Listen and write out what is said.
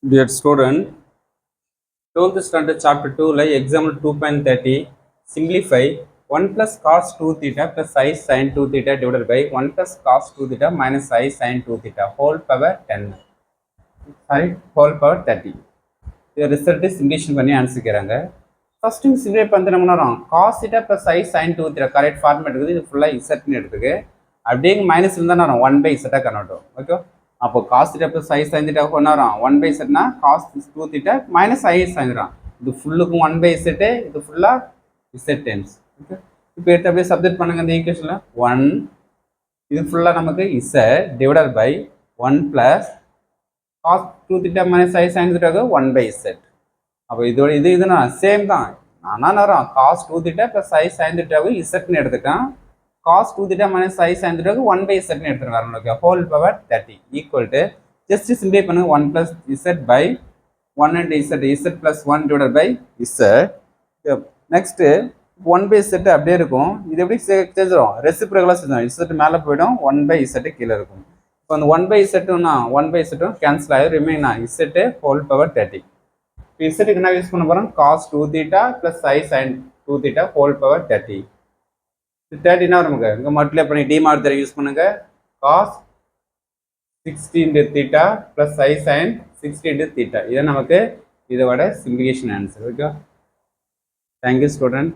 Dear student, 12th standard chapter 2 like example 2.30 simplify 1 plus cos 2 theta plus I sin 2 theta divided by 1 plus cos 2 theta minus I sin 2 theta whole power 10 sorry whole power 30 இது result simulation பண்ணி answer கேட்குறாங்க first simulate பண்ணி நம்ம வரோம் cos theta plus I sin 2 theta correct format இருக்குது இது ஃபுல்லாக இசட்னு எடுத்துக்கு அப்படியே மைனஸ் இருந்தால் நான் 1 by இசட்டாக கன்வெர்ட் ஆகும் ஓகே அப்போ cos theta plus I sin theta என்ன வரும் 1 by z னா cos 2 theta minus I sin theta இது ஃபுல்லுக்கும் 1 by z இது ஃபுல்லாக z டைம்ஸ் ஓகே இப்போ எடுத்து அப்படியே சப்ஜெக்ட் பண்ணுங்க இந்த ஈக்குவேஷனில் 1 இது ஃபுல்லாக நமக்கு z divided by 1 plus cos 2 theta minus I sin theta 1 by z அப்போ இதோட இதுனா சேம் தான் ஆனால் வரும் cos 2 theta plus I sin theta z எடுத்துட்டேன் cos 2 theta minus I sin theta 1 by z எடுத்துருக்காங்க okay whole power 30 equal to just simplify பண்ணுங்க 1 plus z by 1 and z plus 1 divided by z next 1 by z அப்படியே இருக்கும் இது எப்படி செஞ்சிரும் ரெசிப்ரோக்கலா செஞ்சிரும் z மேலே போய்டும் 1 by z கீழே இருக்கும் இப்போ அந்த 1 by z னா 1 by z கேன்சல் ஆகி ரிமைன் z whole power 30 இப்போ z க்கு என்ன யூஸ் பண்ண போறோம் cos 2 theta plus I sin 2 theta whole power 30 30 நமக்கு இங்கே மல்டிப்ளை பண்ணி டி மார்த்தரை யூஸ் பண்ணுங்க cos 60 into theta plus I sin 60 into theta இது நமக்கு இதோட simplification answer okay thank you student